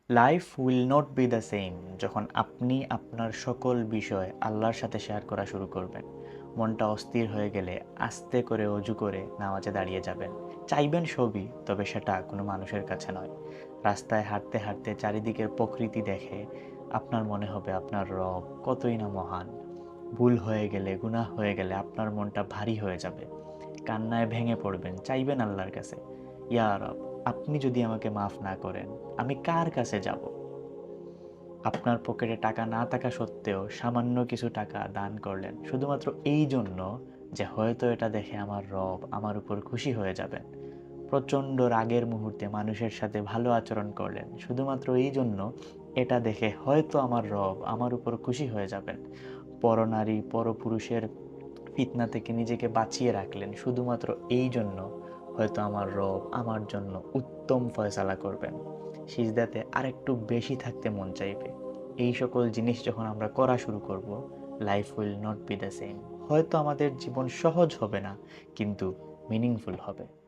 Life will not be the same যখন আপনি আপনার সকল বিষয় আল্লাহর সাথে শেয়ার করা শুরু করবেন। মনটা অস্থির হয়ে গেলে আস্তে করে অজু করে নামাজে দাঁড়িয়ে যাবেন। চাইবেন সবই, তবে সেটা কোনো মানুষের কাছে নয়। রাস্তায় হাঁটতে হাঁটতে চারিদিকের প্রকৃতি দেখে আপনার মনে হবে আপনার রব কতই না মহান। ভুল হয়ে গেলে, গুনাহ হয়ে গেলে আপনার মনটা ভারী হয়ে যাবে। কান্নায় ভেঙে পড়বেন, চাইবেন আল্লাহর কাছে, ইয়া রব, আপনি যদি আমাকে মাফ না করেন আমি কার কাছে যাব? আপনার পকেটে টাকা না থাকা সত্ত্বেও সামান্য কিছু টাকা দান করলেন শুধুমাত্র এই জন্য যে হয়তো এটা দেখে আমার রব আমার উপর খুশি হয়ে যাবেন। প্রচণ্ড রাগের মুহূর্তে মানুষের সাথে ভালো আচরণ করলেন শুধুমাত্র এই জন্য এটা দেখে হয়তো আমার রব আমার উপর খুশি হয়ে যাবেন। পরনারী পরপুরুষের ফিতনা থেকে নিজেকে বাঁচিয়ে রাখলেন শুধুমাত্র এই জন্য হয়তো আমার রব আমার জন্য উত্তম ফয়সালা করবেন। সিজদাতে আরেকটু বেশি থাকতে মন চাইবে। এই সকল জিনিস যখন আমরা করা শুরু করব, life will not be the same. হয়তো আমাদের জীবন সহজ হবে না, কিন্তু মিনিংফুল হবে।